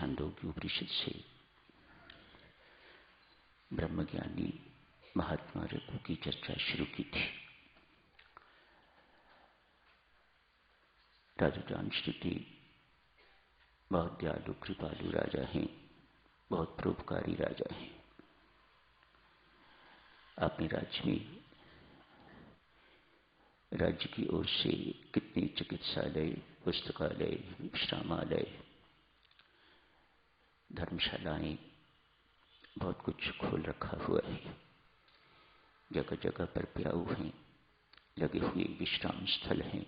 छांदोग्य उपनिषद से ब्रह्मज्ञानी महात्मा रघु की चर्चा शुरू की थी। राजा जामश्रुति बहुत दयालु कृपालु राजा हैं, बहुत परोपकारी राजा हैं। अपने राज्य की ओर से कितने चिकित्सालय, पुस्तकालय, विश्रामालय, धर्मशालाएं, बहुत कुछ खोल रखा हुआ है। जगह जगह पर प्याऊ हैं, लगे हुए विश्राम स्थल हैं।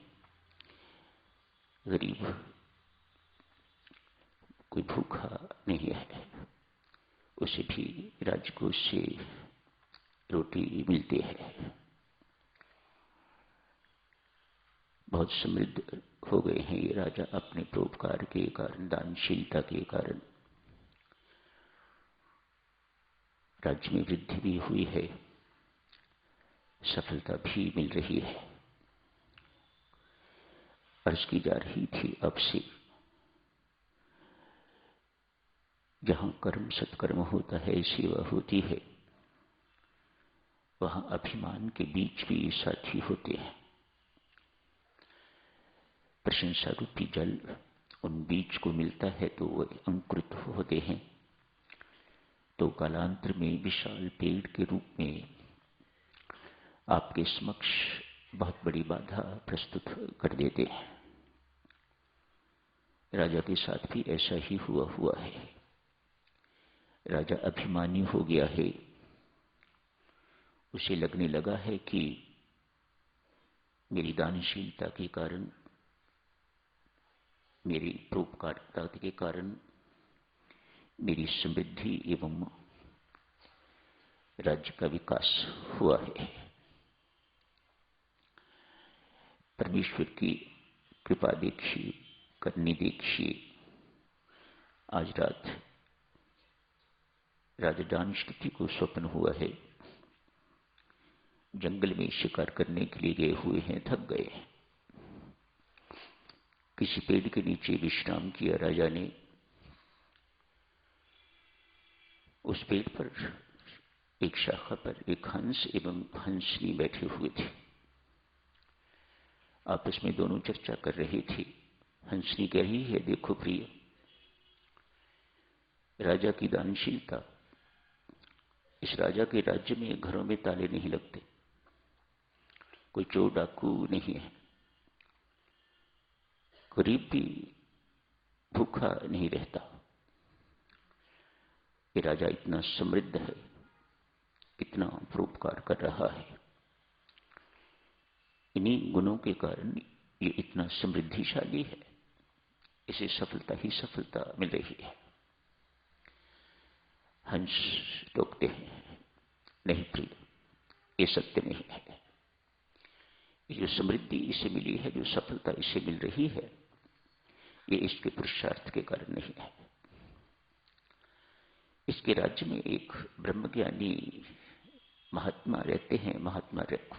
गरीब कोई भूखा नहीं है, उसे भी राजकोष से रोटी मिलती है। बहुत समृद्ध हो गए हैं ये राजा अपने परोपकार के कारण, दानशीलता के कारण। राज्य में वृद्धि भी हुई है, सफलता भी मिल रही है। अर्ज की जा रही थी अब से, जहां कर्म सत्कर्म होता है, सेवा होती है, वहां अभिमान के बीच भी साथी होते हैं। प्रशंसा रूपी जल उन बीज को मिलता है तो वो अंकुरित होते हैं, तो कालांतर में विशाल पेड़ के रूप में आपके समक्ष बहुत बड़ी बाधा प्रस्तुत कर देते हैं। राजा के साथ भी ऐसा ही हुआ है। राजा अभिमानी हो गया है। उसे लगने लगा है कि मेरी दानशीलता के कारण, मेरी परोपकारिता के कारण मेरी समृद्धि एवं राज्य का विकास हुआ है। परमेश्वर की कृपा देखिए, करनी देखिए। आज रात राजा जामश्रुति को स्वप्न हुआ है, जंगल में शिकार करने के लिए गए हुए हैं, थक गए हैं। किसी पेड़ के नीचे विश्राम किया राजा ने। उस पेड़ पर एक शाखा पर एक हंस एवं हंसनी बैठे हुए थे। आपस में दोनों चर्चा कर रहे थे। हंसनी कह रही है, देखो प्रिय, राजा की दानशीलता। इस राजा के राज्य में घरों में ताले नहीं लगते, कोई चोर डाकू नहीं है, गरीब भी भूखा नहीं रहता। ये राजा इतना समृद्ध है, कितना परोपकार कर रहा है। इन्हीं गुणों के कारण ये इतना समृद्धिशाली है। इसे सफलता ही सफलता मिल रही है। हंस टोकते हैं, नहीं प्रिय, ये सत्य नहीं है। ये जो समृद्धि इसे मिली है, जो सफलता इसे मिल रही है, ये इसके पुरुषार्थ के कारण नहीं है। इसके राज्य में एक ब्रह्मज्ञानी महात्मा रहते हैं, महात्मा रघु।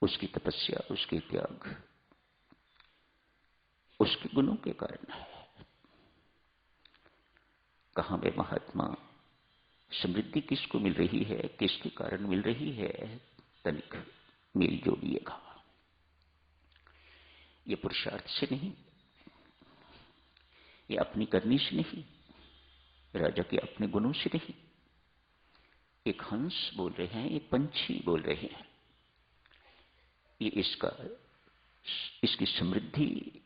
उसकी तपस्या, उसके त्याग, उसके गुणों के कारण है। कहां वे महात्मा, समृद्धि किसको मिल रही है, किसके कारण मिल रही है, तनिक मेल जोड़िएगा। ये पुरुषार्थ से नहीं, ये अपनी करनी से नहीं, राजा के अपने गुणों से नहीं। एक हंस बोल रहे हैं, एक पंछी बोल रहे हैं। ये इसकी समृद्धि,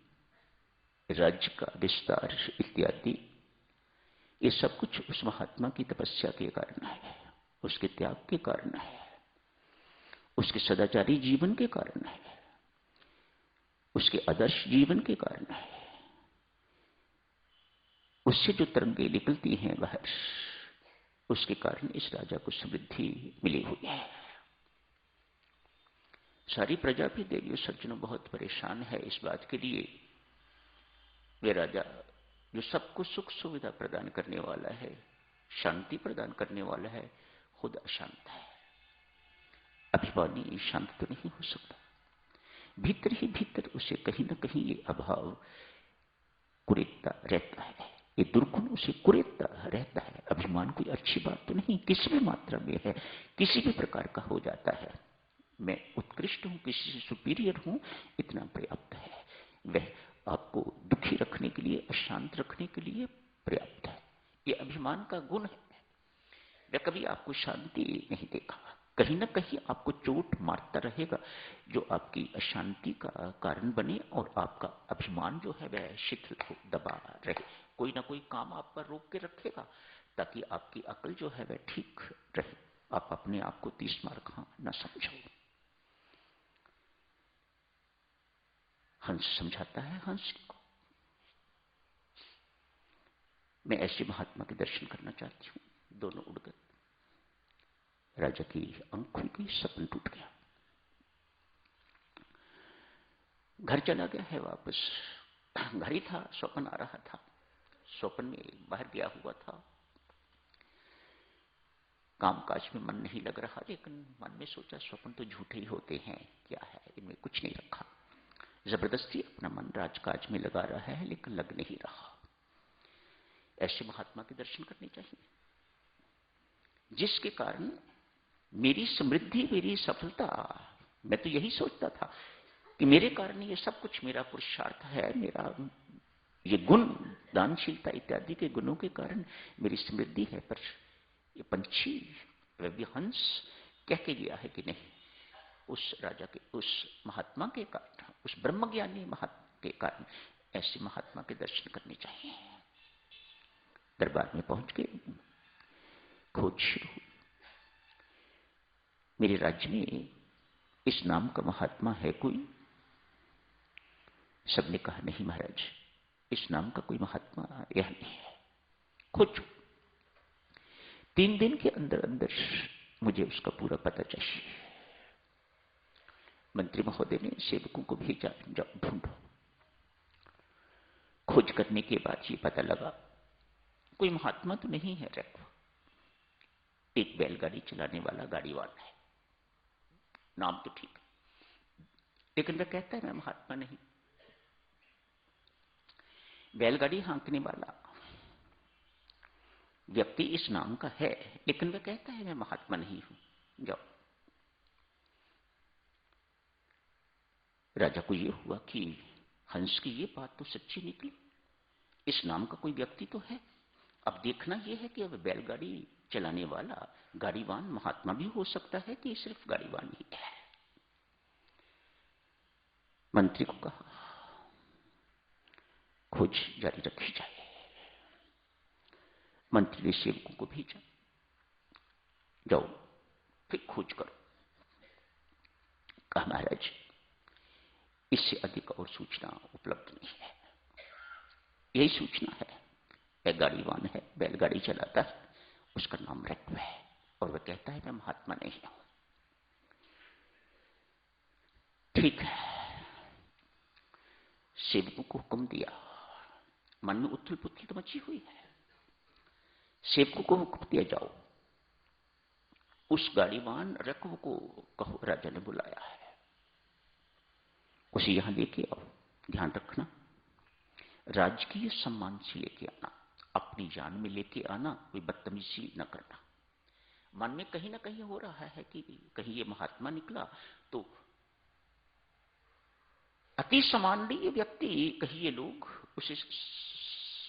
राज्य का विस्तार इत्यादि, ये सब कुछ उस महात्मा की तपस्या के कारण है, उसके त्याग के कारण है, उसके सदाचारी जीवन के कारण है, उसके आदर्श जीवन के कारण है। उससे जो तरंगें निकलती हैं बाहर, उसके कारण इस राजा को समृद्धि मिली हुई है। सारी प्रजा भी, देवियों सज्जनों, बहुत परेशान है इस बात के लिए। वे राजा जो सबको सुख सुविधा प्रदान करने वाला है, शांति प्रदान करने वाला है, खुद अशांत है। अभिमानी शांत तो नहीं हो सकता। भीतर ही भीतर उसे कहीं ना कहीं ये अभाव कुरेदता रहता है, ये दुर्गुण उसे कुरेदता रहता है। अभिमान कोई अच्छी बात तो नहीं, किसी भी मात्रा में है, किसी भी प्रकार का हो जाता है। मैं उत्कृष्ट हूं, किसी से सुपीरियर हूं, इतना पर्याप्त है। वह आपको दुखी रखने के लिए, अशांत रखने के लिए पर्याप्त है। ये अभिमान का गुण है। वह कभी आपको शांति नहीं देगा, कहीं ना कहीं आपको चोट मारता रहेगा, जो आपकी अशांति का कारण बने और आपका अभिमान जो है वह शिथिल को दबा रहे। कोई ना कोई काम आप पर रोक के रखेगा ताकि आपकी अकल जो है वह ठीक रहे, आप अपने आप को 30 मार खा न समझो। हंस समझाता है हंस को। मैं ऐसे महात्मा के दर्शन करना चाहती हूं। दोनों उड़ गए। राजा की आंख खुल गई, सपन टूट गया। घर चला गया है वापस। घर ही था, स्वप्न आ रहा था। स्वप्न में बाहर गया हुआ था, कामकाज में मन नहीं लग रहा, लेकिन मन में सोचा स्वप्न तो झूठे ही होते हैं, क्या है इनमें, कुछ नहीं रखा। जबरदस्ती अपना मन राजकाज में लगा रहा है, लेकिन लग नहीं रहा। ऐसे महात्मा के दर्शन करने चाहिए, जिसके कारण मेरी समृद्धि, मेरी सफलता, मैं तो यही सोचता था कि मेरे कारण ये सब कुछ, मेरा पुरुषार्थ है, मेरा ये गुण, दानशीलता इत्यादि के गुणों के कारण मेरी समृद्धि है। पर ये पंछी, वह भी हंस कह के गया है कि नहीं, उस राजा के, उस महात्मा के कारण, उस ब्रह्मज्ञानी महात्मा के कारण ऐसे महात्मा के दर्शन करने चाहिए। दरबार में पहुंच के खोज शुरू हुई। मेरे राज्य में इस नाम का महात्मा है कोई? सबने कहा नहीं महाराज, इस नाम का कोई महात्मा यह नहीं है। खोजो। 3 दिन के अंदर अंदर मुझे उसका पूरा पता चाहिए। मंत्री महोदय ने सेवकों को भेजा, जाओ ढूंढो। खोज करने के बाद ये पता लगा कोई महात्मा तो नहीं है, रखो एक बैलगाड़ी चलाने वाला गाड़ीवान है। नाम तो ठीक है, लेकिन वह कहता है मैं महात्मा नहीं। बैलगाड़ी हाँकने वाला व्यक्ति इस नाम का है, लेकिन वह कहता है मैं महात्मा नहीं हूं। जाओ। राजा को यह हुआ कि हंस की ये बात तो सच्ची निकली, इस नाम का कोई व्यक्ति तो है। अब देखना यह है कि अब बैलगाड़ी चलाने वाला गाड़ीवान महात्मा भी हो सकता है कि सिर्फ गाड़ीवान ही है। मंत्री को कहा खोज जारी रखी जाए। मंत्री ने सेवकों को भेजा, जाओ फिर खोज करो। कहा महाराज, इससे अधिक और सूचना उपलब्ध नहीं है। यही सूचना है, वह गाड़ीवान है, बैलगाड़ी चलाता है, उसका नाम रत्व है और वह कहता है मैं महात्मा नहीं हूं। ठीक है। सेवकों को हुक्म दिया। मन में उथल पुथल तो मची हुई है। सेवकों को हुक्म दिया, जाओ उस गाड़ीवान रत्व को कहो राजा ने बुलाया है, उसे यहां लेके आओ। ध्यान रखना, राजकीय सम्मान से लेके आना, अपनी जान में लेके आना, कोई बदतमीजी न करना। मन में कहीं ना कहीं हो रहा है कि कहीं ये महात्मा निकला तो अति सामान्य व्यक्ति, कहीं ये लोग उसे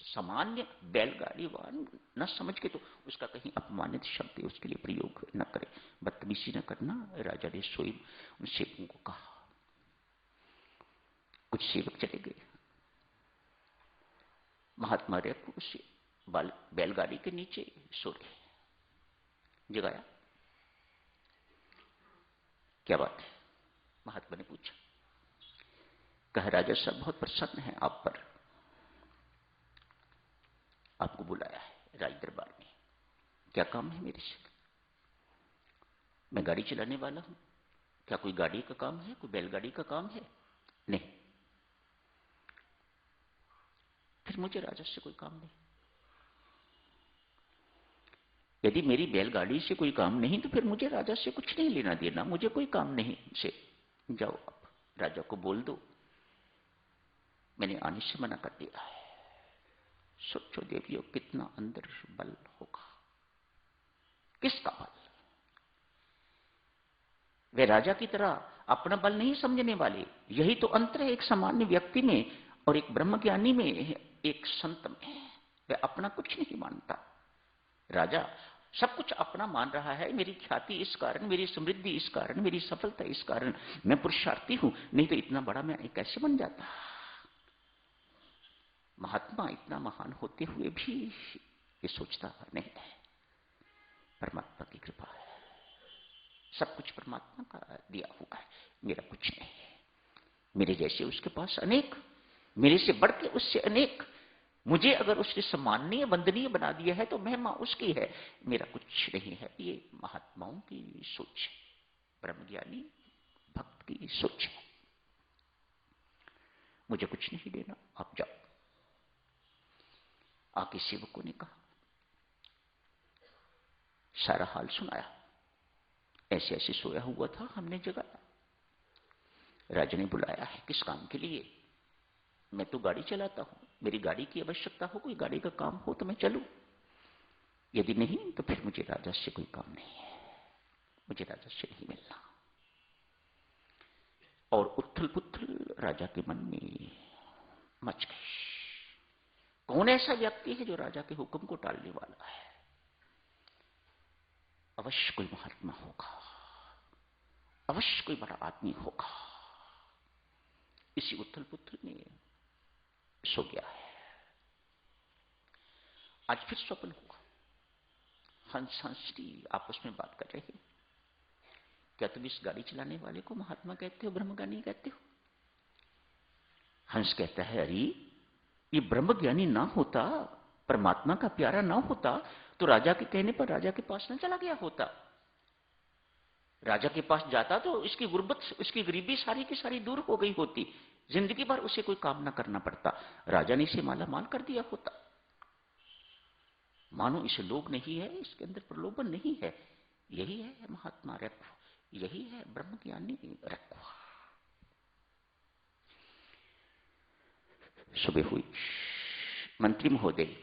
सामान्य बैलगाड़ीवान न समझ के तो उसका कहीं अपमानित शब्द उसके लिए प्रयोग न करे, बदतमीजी न करना। राजा ने स्वयं उन सेवकों को कहा। कुछ सेवक चले गए। महात्मा रत्व उसे बैलगाड़ी के नीचे सो रहे। जगाया, क्या बात है? महात्मा ने पूछा। कहा राजा साहब बहुत प्रसन्न है आप पर, आपको बुलाया है राज दरबार में। क्या काम है मेरे से? मैं गाड़ी चलाने वाला हूं। क्या कोई गाड़ी का काम है, कोई बैलगाड़ी का काम है? नहीं। फिर मुझे राजा से कोई काम नहीं। यदि मेरी बैलगाड़ी से कोई काम नहीं तो फिर मुझे राजा से कुछ नहीं लेना देना, मुझे कोई काम नहीं से। जाओ आप राजा को बोल दो मैंने आने से मना कर दिया है। सोचो देवियों, कितना अंदर बल होगा। किसका बल? वे राजा की तरह अपना बल नहीं समझने वाले। यही तो अंतर है एक सामान्य व्यक्ति में और एक ब्रह्मज्ञानी में, एक संत में। वे अपना कुछ नहीं मानता। राजा सब कुछ अपना मान रहा है। मेरी ख्याति इस कारण, मेरी समृद्धि इस कारण, मेरी सफलता इस कारण, मैं पुरुषार्थी हूं, नहीं तो इतना बड़ा मैं कैसे बन जाता। महात्मा इतना महान होते हुए भी ये सोचता नहीं है। परमात्मा की कृपा है, सब कुछ परमात्मा का दिया हुआ है, मेरा कुछ नहीं है। मेरे जैसे उसके पास अनेक, मेरे से बढ़ के उससे अनेक। मुझे अगर उसने सम्माननीय वंदनीय बना दिया है तो महिमा उसकी है, मेरा कुछ नहीं है। ये महात्माओं की सोच है, ब्रह्मज्ञानी भक्त की सोच है। मुझे कुछ नहीं देना, आप जाओ। आके सेवकों ने कहा, सारा हाल सुनाया। ऐसे ऐसे सोया हुआ था, हमने जगाया। राजा ने बुलाया है, किस काम के लिए? मैं तो गाड़ी चलाता हूं, मेरी गाड़ी की आवश्यकता हो, कोई गाड़ी का काम हो तो मैं चलूं, यदि नहीं तो फिर मुझे राजा से कोई काम नहीं है, मुझे राजा से नहीं मिलना। और उथल पुथल राजा के मन में मच गई। कौन ऐसा व्यक्ति है जो राजा के हुक्म को टालने वाला है? अवश्य कोई महात्मा होगा, अवश्य कोई बड़ा आदमी होगा। इसी उथल पुथल में सो गया है। आज फिर स्वप्न हुआ। हंस हंसरी आपस में बात कर रहे हैं, क्या तुम इस गाड़ी चलाने वाले को महात्मा कहते हो, ब्रह्मज्ञानी कहते हो? हंस कहता है, अरे ये ब्रह्मज्ञानी ना होता, परमात्मा का प्यारा ना होता तो राजा के कहने पर राजा के पास ना चला गया होता। राजा के पास जाता तो इसकी गुर्बत, इसकी गरीबी सारी की सारी दूर हो गई होती, जिंदगी भर उसे कोई काम ना करना पड़ता, राजा ने इसे माला माल कर दिया होता। मानो इसे लोभ नहीं है, इसके अंदर प्रलोभन नहीं है। यही है महात्मा रखो, यही है ब्रह्मज्ञानी रखो। सुबह हुई, मंत्री महोदय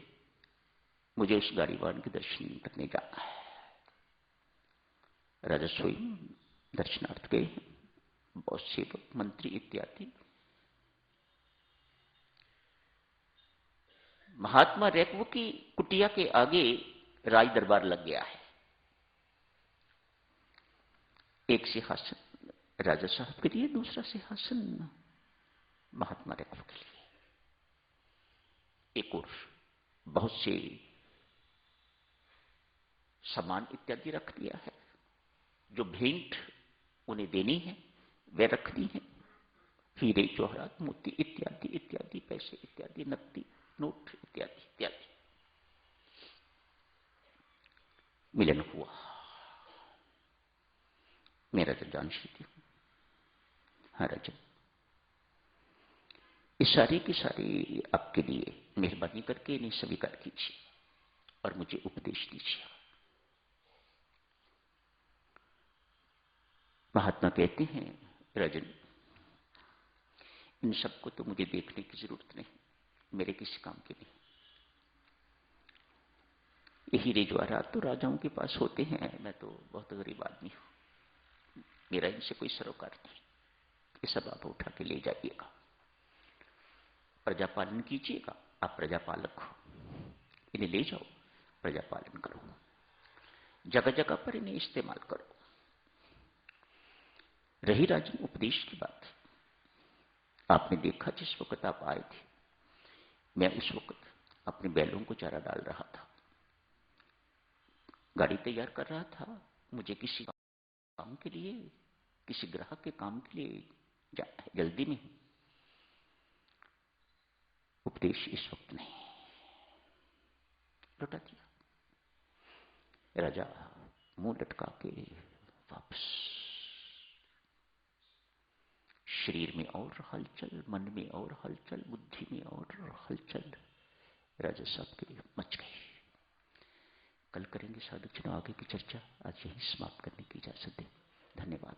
मुझे उस गाड़ीवान के दर्शन करने जाना है। राजा स्वयं दर्शनार्थ गए। बहुत सेवक मंत्री इत्यादि। महात्मा रेकवो की कुटिया के आगे राज दरबार लग गया है। एक सिंहासन राजा साहब के लिए, दूसरा सिंहासन महात्मा रेकवो के लिए। एक और बहुत से सामान इत्यादि रख दिया है, जो भेंट उन्हें देनी है वे रख दी है। हीरे जवाहरात मोती इत्यादि इत्यादि, पैसे इत्यादि, नकदी नोट इत्यादि इत्यादि। मिलन हुआ। मैं राजा जानशीती हूं। हाँ राजा, ये सारी की सारी आपके लिए, मेहरबानी करके इन्हें स्वीकार कीजिए और मुझे उपदेश दीजिए। महात्मा कहते हैं, राजन इन सबको तो मुझे देखने की जरूरत नहीं, मेरे किसी काम के नहीं। ये हीरे जवाहरात तो राजाओं के पास होते हैं, मैं तो बहुत गरीब आदमी हूं, मेरा इनसे कोई सरोकार नहीं। ये सब आप उठा के ले जाइएगा, प्रजापालन कीजिएगा। आप प्रजापालक हो, इन्हें ले जाओ, प्रजापालन करो, जगह जगह पर इन्हें इस्तेमाल करो। रही राजन उपदेश की बात, आपने देखा जिस वक्त आप आए थे, मैं उस वक्त अपने बैलों को चारा डाल रहा था, गाड़ी तैयार कर रहा था। मुझे किसी काम के लिए, किसी ग्राहक के काम के लिए जाना है, जल्दी में। उपदेश इस वक्त नहीं, लौटा दिया। राजा मुंह लटका के वापस। शरीर में और हलचल, मन में और हलचल, बुद्धि में और हलचल राजा साहब के लिए मच गई। कल करेंगे साधु चुनाव आगे की चर्चा, आज यही समाप्त करने की इजाजत दें। धन्यवाद।